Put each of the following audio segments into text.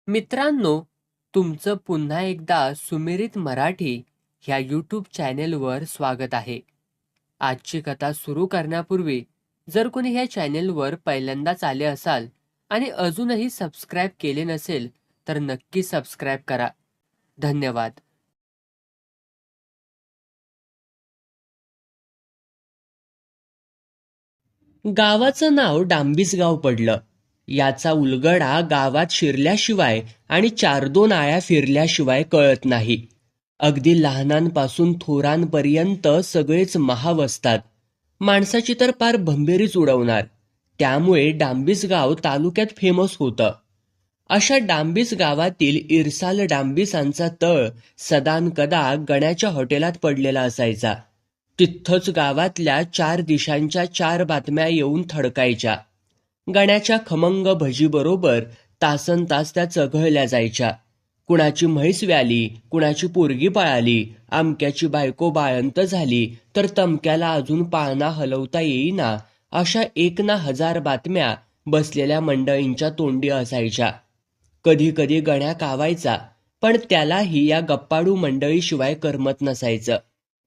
मित्रांनो, तुमचं पुन्हा एकदा सुमिरित मराठी ह्या यूट्यूब चॅनेलवर स्वागत आहे. आजची कथा सुरू करण्यापूर्वी जर कोणी ह्या चॅनेलवर पहिल्यांदाच आले असाल आणि अजूनही सबस्क्राईब केले नसेल तर नक्की सबस्क्राईब करा. धन्यवाद. गावाचं नाव डांबिसगाव पडलं. याचा उलगडा गावात शिरल्याशिवाय आणि 4-2 आळ्या फिरल्याशिवाय कळत नाही. अगदी लहानांपासून थोरांपर्यंत सगळेच महावस्तात. माणसाची तर पार भंबेरीच उडवणार. त्यामुळे डांबिसगाव तालुक्यात फेमस होतं. अशा डांबिस गावातील इरसाल डांबिसांचा तळ सदानकदा गण्याच्या हॉटेलात पडलेला असायचा. तिथंच गावातल्या 4 दिशांच्या 4 बातम्या येऊन थडकायच्या. गण्याच्या खमंग भजीबरोबर तासनतास त्या चघळल्या जायच्या. कुणाची म्हैस व्याली, कुणाची पोरगी पळाली, अमक्याची बायको बाळंत झाली, तर तमक्याला अजून पाळणा हलवता येईना, अशा 1 ना 1000 बातम्या बसलेल्या मंडळींच्या तोंडी असायच्या. कधी कधी गण्या कावायचा, पण त्यालाही या गप्पाडू मंडळीशिवाय करमत नसायचं.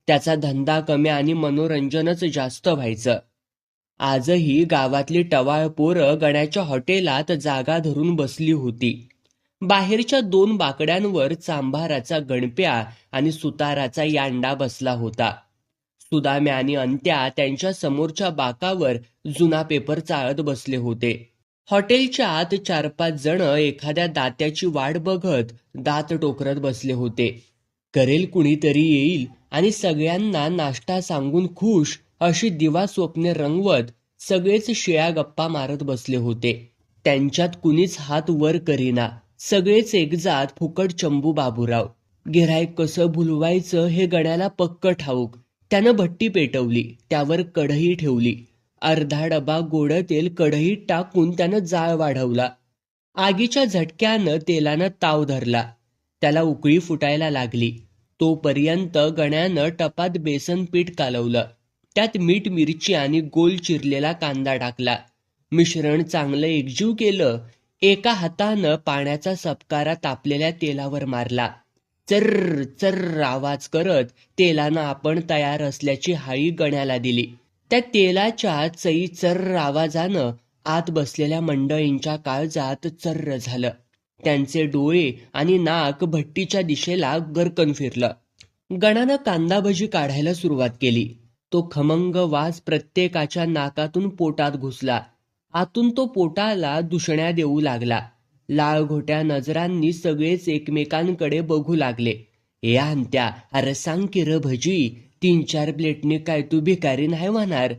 त्याचा धंदा कमी आणि मनोरंजनच जास्त व्हायचं. आजही गावातली टवाळ पोरं गण्याच्या हॉटेलात जागा धरून बसली होती. बाहेरच्या 2 बाकड्यांवर चांभाराचा गणप्या आणि सुताराचा यांडा बसला होता. सुदाम्या आणि अंत्या त्यांच्या समोरच्या बाकावर जुना पेपर चाळत बसले होते. हॉटेलच्या आत 4-5 जण एखाद्या दात्याची वाट बघत दात टोकरत बसले होते. करेल कुणीतरी येईल आणि सगळ्यांना नाश्ता सांगून खुश अशी दिवा स्वप्ने रंगवत सगळेच शिळ्या गप्पा मारत बसले होते. त्यांच्यात कुणीच हात वर करीना. सगळेच एकजात फुकट चंबू बाबूराव. गिऱ्हाईक कसं भुलवायचं हे गण्याला पक्क ठाऊक. त्यानं भट्टी पेटवली, त्यावर कढई ठेवली. अर्धा डबा गोड तेल कढईत टाकून त्यानं जाळ वाढवला. आगीच्या झटक्यानं तेलानं ताव धरला. त्याला उकळी फुटायला लागली. तोपर्यंत गण्यानं टपात बेसन पीठ कालवलं. त्यात मीठ, मिरची आणि गोल चिरलेला कांदा टाकला. मिश्रण चांगलं एकजीव केलं. एका हातानं पाण्याचा सपकारा तापलेल्या तेलावर मारला. चर्र चर्र आवाज करत तेलानं आपण तयार असल्याची हाळी गण्याला दिली. त्या तेलाच्या चई चर्र आवाजानं आत बसलेल्या मंडळींच्या काळजात चर्र झालं. त्यांचे डोळे आणि नाक भट्टीच्या दिशेला गरकन फिरलं. गणानं कांदा भजी काढायला सुरुवात केली. तो खमंग वास प्रत्येकाच्या नाकातून पोटात घुसला. आतून तो पोटाला दुषण्या देऊ लागला. लाळघोट्या नजरांनी सगळेच एकमेकांकडे बघू लागले. ए अंत्या, अरे सांग की र भजी, 3-4 प्लेटने काय तू भिकारी नाही होणार?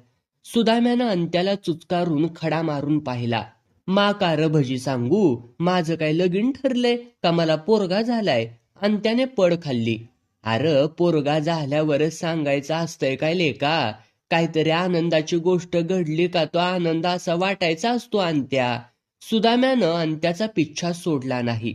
सुदाम्यानं अंत्याला चुचकारून खडा मारून पाहिला. मा का र भजी सांगू? माझं काय लगीन ठरलंय का मला पोरगा झालाय? अंत्याने पड खाल्ली. अरे पोरगा झाल्यावरच सांगायचं असतंय काय लेका? काहीतरी आनंदाची गोष्ट घडली का तो आनंद असा वाटायचा असतो अंत्या. सुदाम्यानं अंत्याचा पिच्छा सोडला नाही.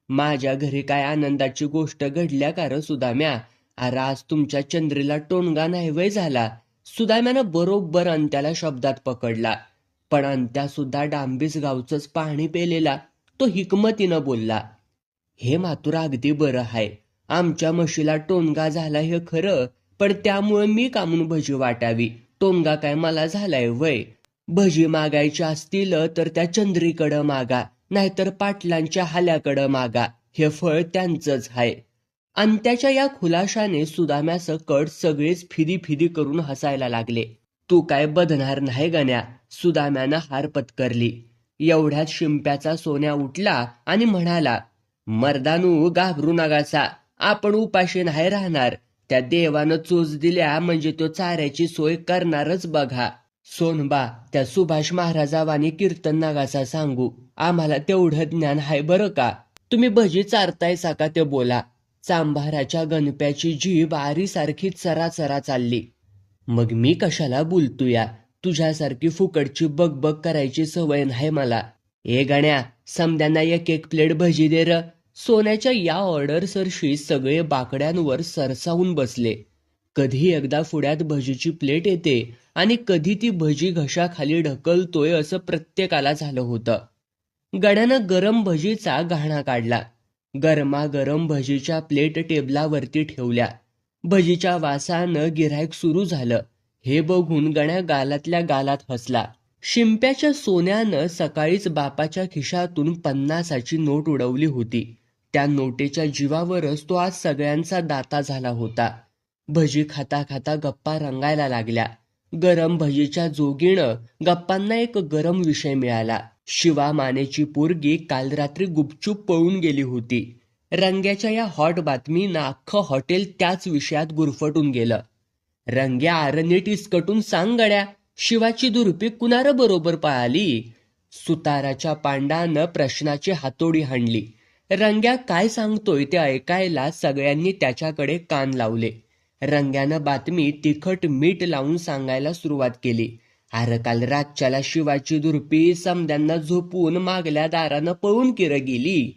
माझ्या घरी काय आनंदाची गोष्ट घडल्या का र सुदाम्या? अरे आज तुमच्या चंद्रीला टोनगा नाही वय झाला. सुदाम्यानं बरोबर अंत्याला शब्दात पकडला. पण अंत्या सुद्धा डांबिस गावचंच पाणी पेलेला. तो हिकमतीनं बोलला, हे मातुरा अगदी बरं आहे. आमच्या म्हशीला टोनगा झाला हे खरं, पण त्यामुळे मी कामून भजी वाटावी? टोनगा काय मला झालाय वय? भजी मागायची असतील तर त्या चंद्रीकडं मागा, नाहीतर पाटलांच्या हाल्याकडं मागा. हे फळ त्यांचंच आहे. अंत्याच्या या खुलाशाने सुदाम्यासकट सगळेच फिदी फिदी करून हसायला लागले. तू काय बधणार नाही गण्या? सुदाम्यानं हार पत्करली. एवढ्यात शिंप्याचा सोन्या उठला आणि म्हणाला, मर्दानू घाबरू नगासा, आपण उपाशी नाही राहणार. त्या देवानं चोच दिल्या म्हणजे तो चाऱ्याची सोय करणारच बघा. सोनबा, त्या सुभाष महाराजावानी कीर्तन नगासा सांगू. आम्हाला तेवढं ज्ञान आहे बरं का. तुम्ही भजी चारतायसा का ते बोला. चांभाराच्या गणप्याची जीभ आरीसारखी चराचरा चालली. मग मी कशाला बोलतोया? तुझ्यासारखी फुकटची बगबग करायची सवय नाही मला. ए गण्या, समद्यांना 1-1 प्लेट भजी दे र. सोन्याच्या या ऑर्डर सरशी सगळे बाकड्यांवर सरसावून बसले. कधी एकदा पुढ्यात भजीची प्लेट येते आणि कधी ती भजी घशाखाली ढकलतोय असं प्रत्येकाला झालं होतं. गड्यानं गरम भजीचा घाणा काढला. गरमागरम भजीच्या प्लेट टेबलावरती ठेवल्या. भजीच्या वासानं गिऱ्हाईक सुरू झालं. हे बघून गण्या गालातल्या गालात हसला. शिंप्याच्या सोन्यानं सकाळीच बापाच्या खिशातून 50ची नोट उडवली होती. त्या नोटेच्या जीवावरच तो आज सगळ्यांचा दाता झाला होता. भजी खाता खाता गप्पा रंगायला लागल्या. गरम भजीच्या जोगीनं गप्पांना एक गरम विषय मिळाला. शिवा मानेची पोरगी काल रात्री गुपचूप पळून गेली होती. रंग्याच्या या हॉट बातमीनं अख्खं हॉटेल त्याच विषयात गुरफटून गेलं. रंग्या अरे नीट इसकटून सांग गड्या, शिवाची दुर्पी कुणारा बरोबर पळाली? सुताराच्या पांडानं प्रश्नाची हातोडी हाणली. रंग्या काय सांगतोय ते ऐकायला सगळ्यांनी त्याच्याकडे कान लावले. रंग्यानं बातमी तिखट मीठ लावून सांगायला सुरुवात केली. अरे काल रातच्याला शिवाची दुर्पी समद्यांना झोपून मागल्या दारानं पळून किर गेली.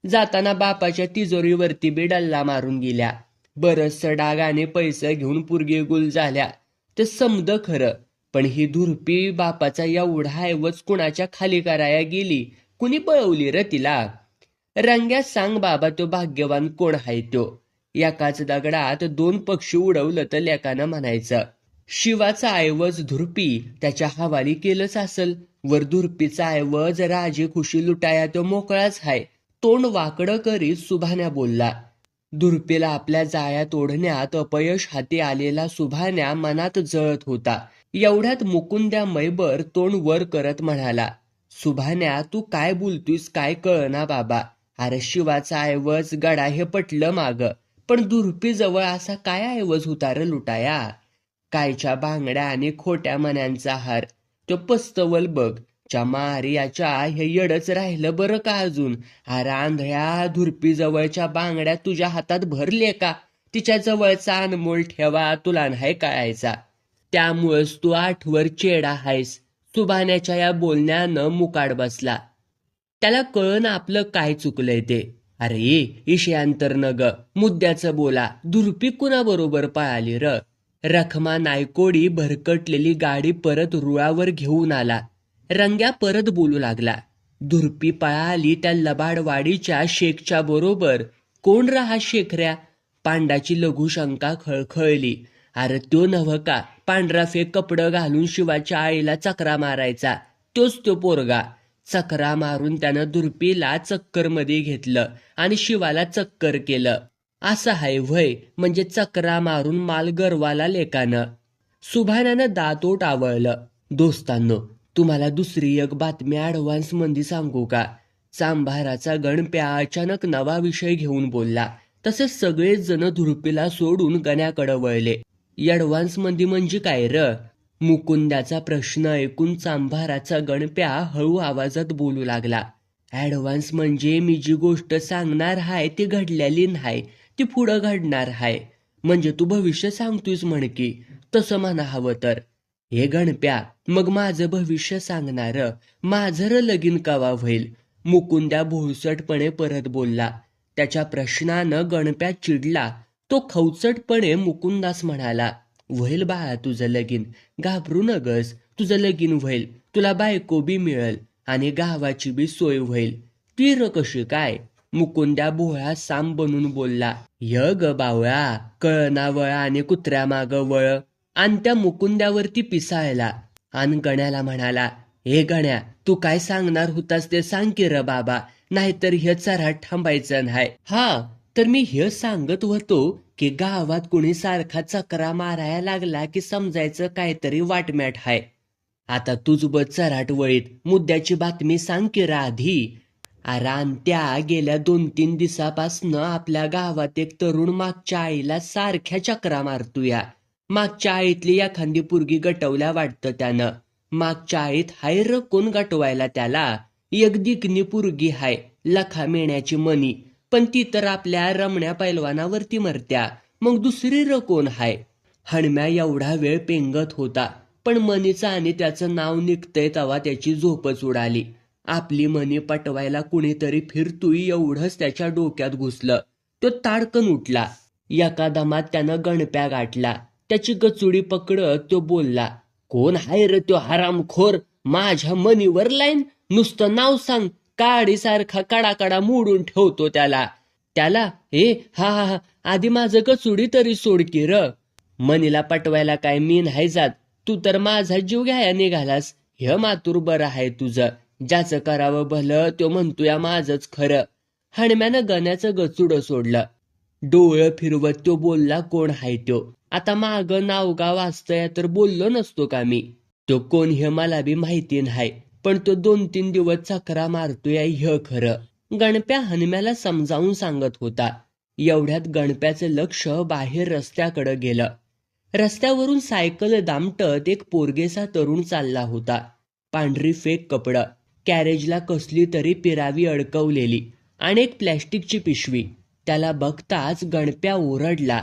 जाताना बापाच्या तिजोरीवरती बी डल्ला मारून गेल्या. बरंच डागाने पैसे घेऊन पुरगी गुल झाल्या. ते समद खरं, पण ही दुर्पी बापाचा एवढा ऐवज कुणाच्या खाली कराया गेली? कुणी पळवली र तिला? रंग्या सांग बाबा, तो भाग्यवान कोण हाय तो? एकाच दगडात 2 पक्षी उडवलं तर लेकानं म्हणायचं. शिवाचा ऐवज धुरपी त्याच्या हवाली केलंच असल. वर धुरपीचा ऐवज राजे खुशी लुटाया तो मोकळाच हाय. तोंड वाकडं करीत सुभाण्या बोलला. धुरपीला आपल्या जाळ्यात ओढण्यात अपयश हाती आलेला सुभाण्या मनात जळत होता. एवढ्यात मुकुंद्या मैबर तोंड वर करत म्हणाला, सुभाण्या तू काय बोलतोयस काय कळना बाबा. अरे शिवाचा ऐवज गडा हे पटलं माग, पण धुरपी जवळ असा काय ऐवज होता र लुटाया? कायच्या बांगड्या आणि खोट्या मन्यांचा हार. तो पस्तवल बघ. च्या मारियाच्या हे येडच राहिलं बरं का अजून? अरे आंधळ्या, धुरपी जवळच्या बांगड्या तुझ्या हातात भरले का? तिच्या जवळचा अनमोल ठेवा तुला नाही कळायचा. त्यामुळेच तू आठवर चेडा हायस. सुभाण्याच्या या बोलण्यानं मुकाड बसला. त्याला कळन आपलं काय चुकलंय ते. अरे इशयांतर न ग, मुद्द्याचं बोला. धुरपी कुणाबरोबर पळाली र? रखमा नायकोडी भरकटलेली गाडी परत रुळावर घेऊन आला. रंग्या परत बोलू लागला. धुरपी पळाली त्या लबाडवाडीच्या शेखच्या बरोबर. कोण रहा शेखऱ्या? पांडाची लघुशंका खळखळली. अरे तो नव्ह का, पांढरा फेक कपडं घालून शिवाच्या आईला चकरा मारायचा? तोच तो पोरगा. चकरा मारून त्यानं धुरपीला चक्करमध्ये घेतलं आणि शिवाला चक्कर केलं. असं हाय व्हय? म्हणजे चकरा मारून माल गरवाला लेकानं. सुभाण्यानं दातोट आवळलं. दोस्तांनो, तुम्हाला दुसरी एक बातमी ॲडव्हान्स मध्ये सांगू का? चांभाराचा गणप्या अचानक नवा विषय घेऊन बोलला. तसेच सगळेच जण धुरपीला सोडून गण्याकडे वळले. ॲडव्हान्स मध्ये म्हणजे काय र? मुकुंद्याचा प्रश्न ऐकून चांभाराचा गणप्या हळू आवाजात बोलू लागला. ॲडव्हान्स म्हणजे मी जी गोष्ट सांगणार हाय ती घडलेली नाही, ती पुढं घडणार हाय. म्हणजे तू भविष्य सांगतोयस म्हण की. तसं म्हणा हवं तर. हे गणप्या, मग माझं भविष्य सांगणार? माझं र लगीन कवा होईल? मुकुंद्या भोळसटपणे परत बोलला. त्याच्या प्रश्नानं गणप्या चिडला. तो खवचटपणे मुकुंदास म्हणाला, व्हईल बाळा तुझं लगीन, घाबरू नगस. तुझं लगीन व्हईल, तुला बायको बी मिळेल आणि गावाची बी सोय व्हईल. ती र कशी काय? मुकुंद्या भोळा साम बनून बोलला. य ग बावळा, कळना वळ आणि कुत्र्या माग वळ. आणि त्या मुकुंद्यावरती पिसाळला आणि गण्याला म्हणाला, हे गण्या, तू काय सांगणार होतास ते सांग की र बाबा, नाहीतर हे चराट थांबायचं नाही. हा, तर मी हे सांगत होतो की गावात कुणी सारखा चकरा मारायला लागला की समजायचं काहीतरी वाटमॅट हाय. आता तुझ बघ चराट वळीत, मुद्द्याची बातमी सांग की र आधी. अरान त्या गेल्या 2-3 दिवसापासनं आपल्या गावात एक तरुण मागच्या आईला सारख्या चक्रा मारतोया. मागच्या आईतली एखादी पुरगी गटवल्या वाटतं त्यानं. मागच्या आईत हाय र कोण गटवायला त्याला? एक दिकनी पुरगी हाय, लखा मेण्याची मनी, पण ती तर आपल्या रमण्या पैलवानावरती मरत्या. मग दुसरी र कोण हाय? हणम्या एवढा वेळ पेंगत होता, पण मनीचं आणि त्याचं नाव निघतंय तेव्हा त्याची झोपच उडाली. आपली मनी पटवायला कुणीतरी फिरतोय एवढंच त्याच्या डोक्यात घुसलं. तो ताडकन उठला. एका दमात त्यानं गणप्या गाठला. त्याची गचुडी पकडत तो बोलला, कोण हाय रे तो हरामखोर? माझ्या मनीवर लाईन? नुसतं नाव सांग, काडीसारखा कडाकडा मोडून ठेवतो त्याला. त्याला हा हा हा, आधी माझं कचुडी तरी सोड की र. मनीला पटवायला काय मी नाही जात, तू तर माझा जीव घ्याया निघालास. हे मातूर बरं आहे तुझं, ज्याचं करावं भलं तो म्हणतोया माझंच खरं. हणम्यानं गण्याचं गचुडं सोडलं. डोळं फिरवत तो बोलला, कोण हाय त्यो? आता माग नावगाव असतंय तर बोललो नसतो का मी. तो कोण हे मला बी माहिती नाही, पण तो 2-3 दिवस चकरा मारतोय हे खरं. गणप्या हणम्याला समजावून सांगत होता. एवढ्यात गणप्याचं लक्ष बाहेर रस्त्याकडे गेलं. रस्त्यावरून सायकल दामटत एक पोरगेसा तरुण चालला होता. पांढरी फेक कपडं, कॅरेजला कसली तरी पिरावी अडकवलेली आणि एक प्लॅस्टिकची पिशवी. त्याला बघताच गणप्या ओरडला,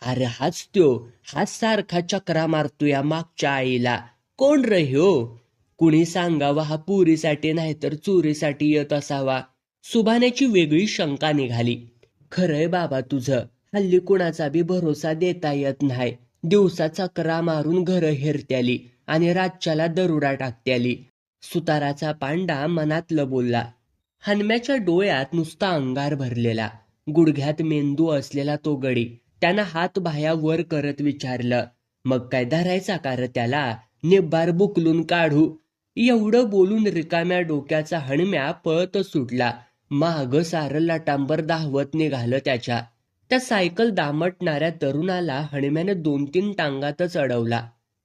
अरे हाच त्यो, हाच सारखा चक्रा मारतोय मागच्या आईला. कोण रे ह्यो? कुणी सांगावा हा पुरीसाठी नाही तर चोरीसाठी येत असावा. सुभाण्याची वेगळी शंका निघाली. खरंय बाबा तुझं, हल्ली कुणाचा बी भरोसा देता येत नाही. दिवसा चक्रा मारून घरं हेरत्याली आणि रातच्याला दरुडा टाकत्याली. सुताराचा पांडा मनातलं बोलला. हनम्याच्या डोळ्यात नुसता अंगार भरलेला. गुडघ्यात मेंदू असलेला तो गडी. त्यानं हात बाह्या वर करत विचारलं, मग काय धरायचा का र त्याला? निब्बार बुकलून काढू. एवढं बोलून रिकाम्या डोक्याचा हणम्या पळत सुटला. माग सारं लाटांबर धावत निघालं त्याच्या. त्या सायकल दामटणाऱ्या तरुणाला हणम्यानं 2-3 टांगातच अडवला.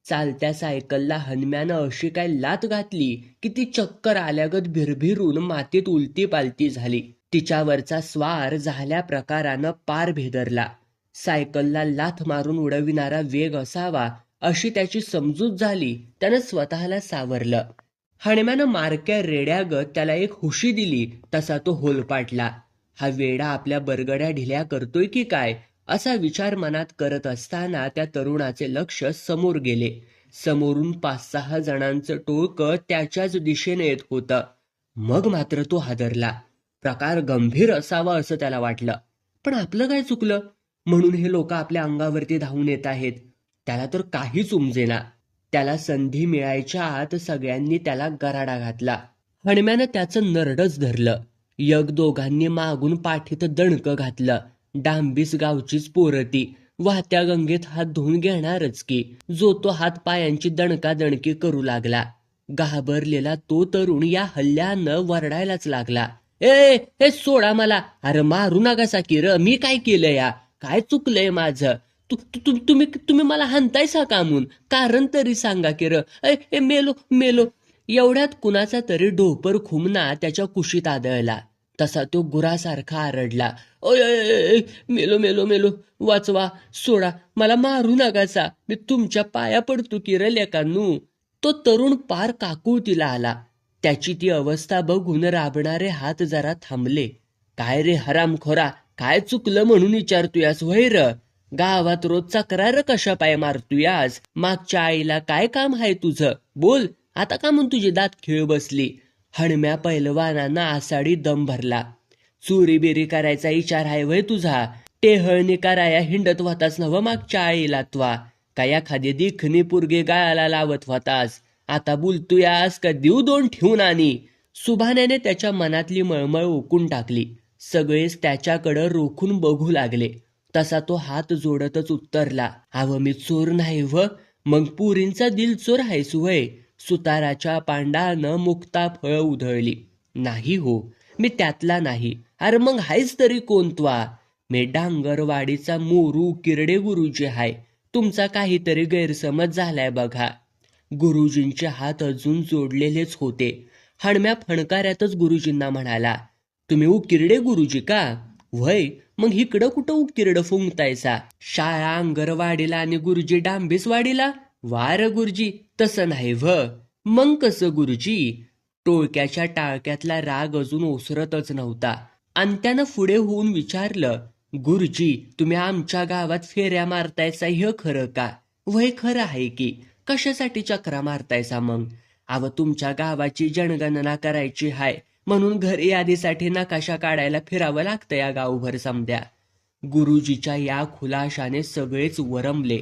चालत्या सायकलला हणम्यानं अशी काय लात घातली की ती चक्कर आल्यागत भिरभिरून मातीत उलटी पालती झाली. तिच्यावरचा स्वार झाल्या प्रकारानं पार भेदरला. सायकलला लाथ मारून उडविणारा वेग असावा अशी त्याची समजूत झाली. त्यानं स्वतःला सावरलं. हणम्यानं मारक्या रेड्यागत त्याला एक हुशी दिली तसा तो होलपाटला. हा वेडा आपल्या बरगड्या ढिल्या करतोय की काय असा विचार मनात करत असताना त्या तरुणाचे लक्ष समोर गेले. समोरून 5-6 जणांचं टोळकं त्याच्याच दिशेने येत होतं. मग मात्र तो हादरला. प्रकार गंभीर असावा असं त्याला वाटलं. पण आपलं काय चुकलं म्हणून हे लोक आपल्या अंगावरती धावून येत आहेत? त्याला तर काहीच उमजेना. त्याला संधी मिळायच्या आत सगळ्यांनी त्याला गराडा घातला. हणम्यानं त्याचं नरडच धरलं. 1-2 मागून पाठीत दणकं घातलं. डांबीस गावचीच पोरती, वाहत्या गंगेत हात धुवून घेणारच की. जो तो हात पायांची दणकादणकी करू लागला. घाबरलेला तो तरुण या हल्ल्यानं वरडायलाच लागला, ए सोडा मला, अरे मारू नका की र, मी काय केलं या? काय चुकलंय माझं? तुम्ही मला हाणतायसा कामून? कारण तरी सांगा की र. मेलो मेलो. एवढ्यात कुणाचा तरी ढोपर खुमना त्याच्या कुशीत आदळला. तसा तो गुरासारखा आरडला, ओय मेलो मेलो मेलो, वाचवा, सोडा, मला मारू नकासा, मी तुमच्या पाया पडतो की र लेकांनू. तो तरुण पार काकुळतीला आला. त्याची ती अवस्था बघून राबणारे हात जरा थांबले. काय रे हरामखोरा, काय चुकलं म्हणून विचारतोयास वैर? गावात रोज चक्रार कशा पाय मारतोयास? मागच्या आईला काय काम आहे तुझं? बोल आता का म्हणून तुझी दात खिळ बसली? हणम्या पैलवानानं आसाडी दम भरला. चोरी बिरी करायचा विचार आहे वय तुझा? टेहळणी कराया हिंडत होतास नव मागच्या आईला त्वा? काय एखादी दिखणी पुरगे गाळाला लावत होतास? आता बोलतोयास का देऊ 2 ठेवून आणि? सुभाण्याने त्याच्या मनातली मळमळ ओकून टाकली. सगळेच त्याच्याकडं रोखून बघू लागले. तसा तो हात जोडतच उत्तरला, अव मी चोर नाही व. मग पुरींचा दिल चोर आहेस वय? सुताराच्या पांडानं मुक्ता फळ उधळली. नाही हो, मी त्यातला नाही. अरे मग हायच तरी कोण त्वा? मी डांगरवाडीचा मोरू किरडे गुरुजी हाय. तुमचा काहीतरी गैरसमज झालाय बघा. गुरुजींचे हात अजून जोडलेलेच होते. हणम्या फणकाऱ्यातच गुरुजींना म्हणाला, तुम्ही उकिरडे गुरुजी का? वय, मग इकडं कुठं उकिरडं फुंकतायसा? शाळा अंगरवाडीला आणि गुरुजी डांबीसवाडीला? वार गुरुजी, तसं नाही व. मग कसं गुरुजी? टोळक्याच्या टाळक्यातला राग अजून ओसरतच नव्हता. आणि त्यानं पुढे होऊन विचारलं, गुरुजी तुम्ही आमच्या गावात फेऱ्या मारतायसा हे खरं का? वय खरं आहे की. कशासाठी चक्रा मारतायसा मग? अव तुमच्या गावाची जनगणना करायची हाय म्हणून घर यादीसाठी नकाशा काढायला फिरावं लागतं या गावभर समद्या. गुरुजीच्या या खुलाशाने सगळेच वरमले.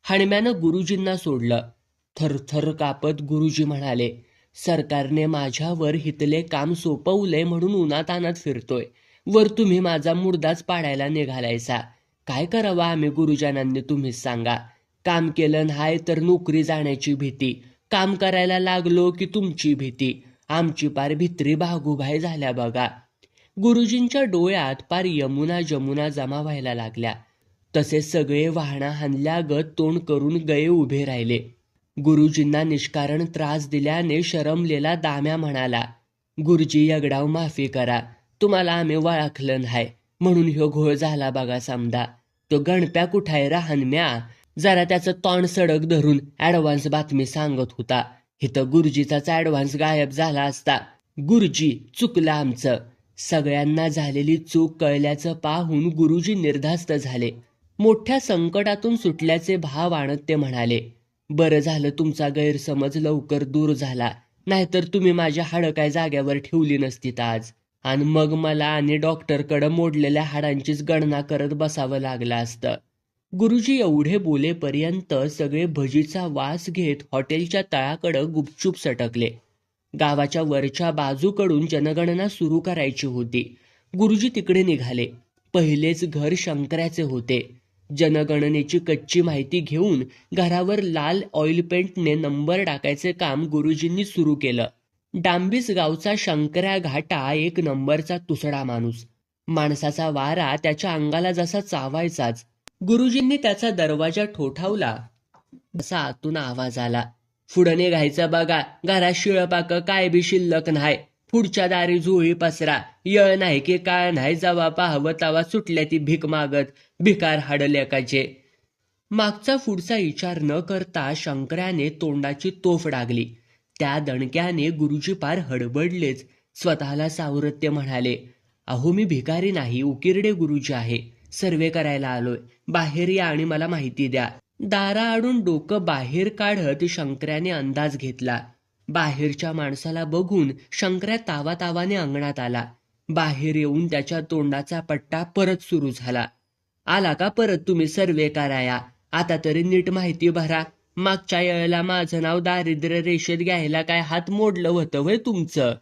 हणम्यानं गुरुजींना सोडलं. थरथर कापत गुरुजी म्हणाले, सरकारने माझ्यावर हितले काम सोपवलंय म्हणून उन्हातानात फिरतोय. वर तुम्ही माझा मुर्दाच पाडायला निघालायसा. काय करावं आम्ही गुरुजनांनी तुम्हीच सांगा. काम केलं नाही तर नोकरी जाण्याची भीती, काम करायला लागलो की तुमची भीती, आमची पार भित्री भागूभाई झाल्या बघा. गुरुजींच्या डोळ्यात पार यमुना जमुना जमा व्हायला लागल्या. तसे सगळे वाहना हाणल्यागत तोंड करून गये उभे राहिले. गुरुजींना निष्कारण त्रास दिल्याने शरमलेला दाम्या म्हणाला, गुरुजी यगडाव माफी करा, तुम्हाला आम्ही वळखलं नाही म्हणून ह्यो घोळ झाला बघा समजा. तो गणप्या कुठाय रा हनम्या, जरा त्याचं तोंड सडक धरून ऍडव्हान्स बातमी सांगत होता. इथं गुरुजीचाच ऍडव्हान्स गायब झाला असता. गुरुजी चुकलं आमचं. सगळ्यांना झालेली चूक कळल्याचं पाहून गुरुजी निर्धास्त झाले. मोठ्या संकटातून सुटल्याचे भाव आणत ते म्हणाले, बरं झालं तुमचा गैरसमज लवकर दूर झाला, नाहीतर तुम्ही माझ्या हाडं काय जाग्यावर ठेवली नसतीत आज, आणि मग मला आणि डॉक्टरकडं मोडलेल्या हाडांचीच गणना करत बसावं लागलं असतं. गुरुजी एवढे बोलेपर्यंत सगळे भजीचा वास घेत हॉटेलच्या तळाकडं गुपचूप सटकले. गावाच्या वरच्या बाजूकडून जनगणना सुरू करायची होती. गुरुजी तिकडे निघाले. पहिलेच घर शंकराचे होते. जनगणनेची कच्ची माहिती घेऊन घरावर लाल ऑइल पेंटने नंबर टाकायचे काम गुरुजींनी सुरू केलं. डांबीस गावचा शंकऱ्या घाटा एक नंबरचा तुसडा माणूस. माणसाचा वारा त्याच्या अंगाला जसा चावायचाच. गुरुजींनी त्याचा दरवाजा ठोठावला तसा आतून आवाज आला, पुढं निघायचं बघा, घरात शिळपाक काय बी शिल्लक नाही, पुढच्या दारी जुळी पसरा, यळ नाही की काय नाही, जवा पाहावं तवा सुटल्या ती भीक मागत, भिकार हाड लेकाचे. मागचा पुढचा विचार न करता शंकराने तोंडाची तोफ डागली. त्या दणक्याने गुरुजी पार हडबडलेच. स्वतःला सावरत ते म्हणाले, अहो मी भिकारी नाही, उकिरडे गुरुजी आहे. सर्वे करायला आलोय, बाहेर या आणि मला माहिती द्या. दाराआडून डोकं बाहेर काढत शंकराने अंदाज घेतला. बाहेरच्या माणसाला बघून शंकर्या तावातावाने अंगणात आला. बाहेर येऊन त्याच्या तोंडाचा पट्टा परत सुरू झाला. आला का परत तुम्ही सर्वे कराया? आता तरी नीट माहिती भरा. मागच्या वेळेला माझं नाव दारिद्र्य रेषेत घ्यायला काय हात मोडलं होतं वय तुमचं?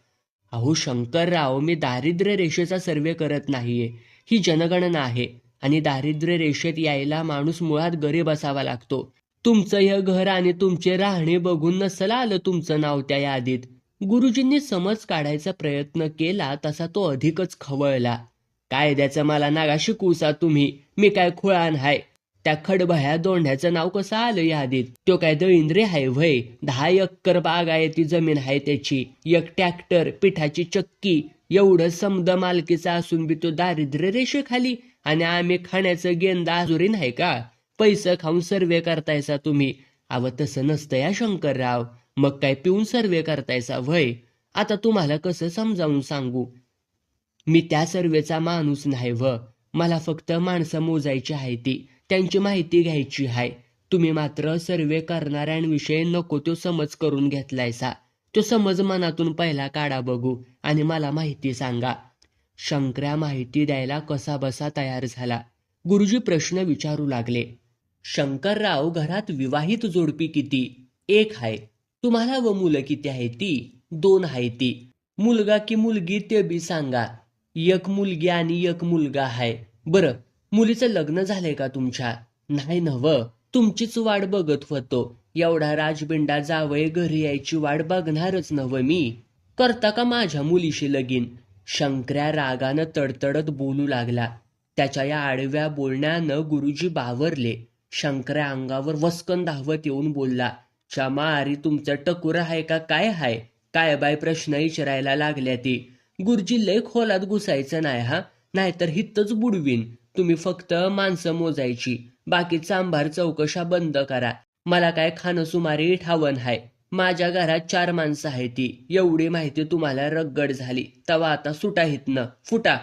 अहो शंकरराव, मी दारिद्र्य रेषेचा सर्वे करत नाहीये, ही जनगणना आहे आणि दारिद्र्य रेषेत यायला माणूस मुळात गरीब असावा लागतो. तुमचं हे घर आणि तुमचे राहणे बघून नसलं आलं तुमचं नाव त्या यादीत. गुरुजींनी समज काढायचा प्रयत्न केला तसा तो अधिकच खवळला. कायद्याचं मला नागा शिकूसा तुम्ही, मी काय खुळान हाय? त्या खडभया दोंड्याचं नाव कसं आलं यादीत? तो काय दळिंद्रे हाय व्हय? 10 एकर बागायती जमीन आहे त्याची, एक ट्रॅक्टर, पिठाची चक्की, एवढं समद मालकीचा असून बी तो दारिद्र्य रेषेखाली, आणि आम्ही खाण्याचं गेंदा आजुरी नाही का? पैसे खाऊन सर्वे करतायसा तुम्ही? अव तसं नसतं या शंकरराव. मग काय पिऊन सर्वे करतायसा व्हय? आता तुम्हाला कसं समजावून सांगू? मी त्या सर्वेचा माणूस नाही व, मला फक्त माणसं मोजायची आहे, ती त्यांची माहिती घ्यायची आहे. तुम्ही मात्र सर्वे करणाऱ्यांविषयी नको तो समज करून घेतलायसा. तो समज मनातून पहिला काढा बघू आणि मला माहिती सांगा. शंकर्या माहिती द्यायला कसा बसा तयार झाला. गुरुजी प्रश्न विचारू लागले. शंकरराव, घरात विवाहित जोडपी किती? 1 आहे. तुम्हाला व मुलं किती आहे ती? 2 आहे ती. मुलगा की मुलगी ते बी सांगा. 1 मुलगी आणि 1 मुलगा आहे. बरं, मुलीचं लग्न झालंय का तुमच्या? नाही नव, तुमचीच वाट बघत होतो. एवढा राजबिंडा जावय घरी यायची वाट बघणारच नव मी. करता का माझ्या मुलीशी लगीन? शंकर्या रागानं तडतडत बोलू लागला. त्याच्या या आडव्या बोलण्यानं गुरुजी बावरले. शंकर्या अंगावर वस्कन धावत येऊन बोलला, क्षमारी तुमचं टकुर आहे का काय हाय? काय बाय प्रश्न विचारायला लागल्या ती. गुरुजी लय खोलात घुसायचं नाही हा, नाहीतर हितच बुडवीन. तुम्ही फक्त माणसं मोजायची, बाकी चांभार चौकशा बंद करा. मला काय खाणं सुमारी ठावन हाय. माझ्या घरात 4 माणसं आहे ती. एवढी माहिती तुम्हाला रगड झाली तवा आता सुटा हितनं, फुटा.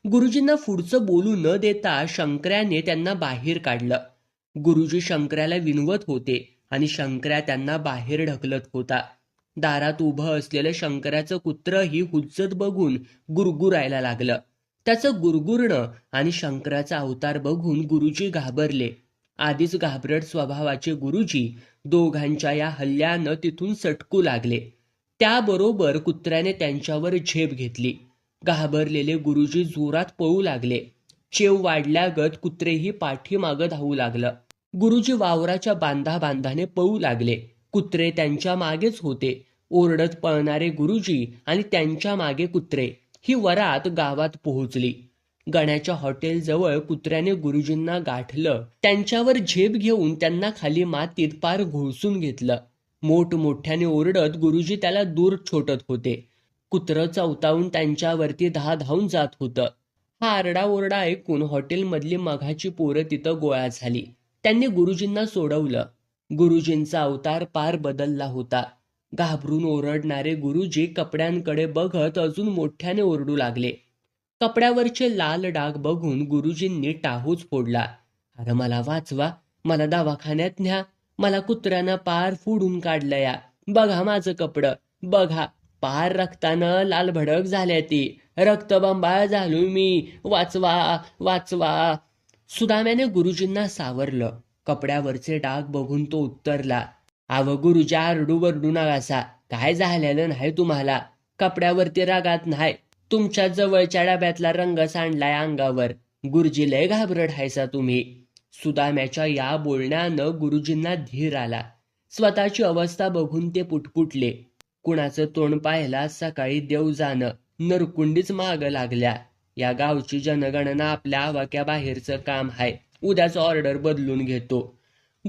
गुरुजींना पुढचं बोलू न देता शंकर्याने त्यांना बाहेर काढलं. गुरुजी शंकर्याला विनवत होते आणि शंकर्या त्यांना बाहेर ढकलत होता. दारात उभं असलेलं शंकराचं कुत्रही हुज्जत बघून गुरगुरायला लागलं. त्याचं गुरगुरणं आणि शंकराचा अवतार बघून गुरुजी घाबरले. आधीच घाबरट स्वभावाचे गुरुजी दोघांच्या या हल्ल्यानं तिथून सटकू लागले. त्याबरोबर कुत्र्याने त्यांच्यावर झेप घेतली. घाबरलेले गुरुजी जोरात पळू लागले. शेव वाढल्यागत कुत्रेही पाठीमागं धावू लागलं. गुरुजी वावराच्या बांधाबांधाने पळू लागले. कुत्रे त्यांच्या मागेच होते. ओरडत पळणारे गुरुजी आणि त्यांच्या मागे कुत्रे ही वरात गावात पोहोचली. गण्याच्या हॉटेलजवळ कुत्र्याने गुरुजींना गाठलं. त्यांच्यावर झेप घेऊन त्यांना खाली मातीत पार घुळसून घेतलं. मोठमोठ्याने ओरडत गुरुजी त्याला दूर छोटत होते. कुत्रं चवतावून त्यांच्यावरती धावून जात होतं. हा आरडाओरडा ऐकून हॉटेलमधली मघाची पोरं तिथं गोळा झाली. त्यांनी गुरुजींना सोडवलं. गुरुजींचा अवतार पार बदलला होता. घाबरून ओरडणारे गुरुजी कपड्यांकडे बघत अजून मोठ्याने ओरडू लागले. कपड्यावरचे लाल डाग बघून गुरुजींनी टाहूच फोडला. अरे मला वाचवा, मला दवाखान्यात न्या, मला कुत्र्यानं पार फोडून काढलंया. बघा माझं कपडं, बघा पार रक्तानं लाल भडक झाल्या ती, रक्तबंबाळ झालोय मी, वाचवा वाचवा. सुदाम्याने गुरुजींना सावरलं. कपड्यावरचे डाग बघून तो उत्तरला, अव गुरुजी आरडू वरडू नकासा, काय झालेलं नाही तुम्हाला, कपड्यावरती रागात नाही, तुमच्या जवळच्या डब्यातला रंग सांडलाय अंगावर, गुरुजी लय घाबरट हायसा तुम्ही. सुदाम्याच्या या बोलण्यानं गुरुजींना धीर आला. स्वतःची अवस्था बघून ते पुटपुटले. कुणाचं तोंड पाहायला सकाळी देव जाणं, नरकुंडीच माग लागल्या. या गावची जनगणना आपल्या आवाक्याबाहेरचं काम आहे, उद्याच ऑर्डर बदलून घेतो.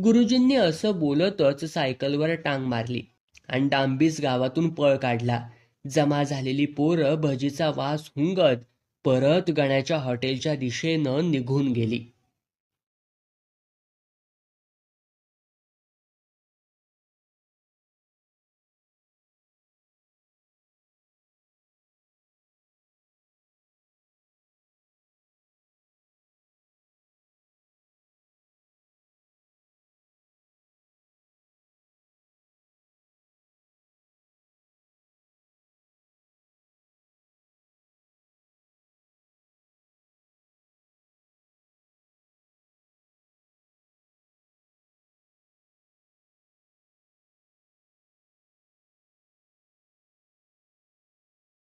गुरुजींनी असं बोलतच सायकलवर टांग मारली आणि डांबीस गावातून पळ काढला. जमा झालेली पोरं भजीचा वास हुंगत परत गण्याच्या हॉटेलच्या दिशेनं निघून गेली.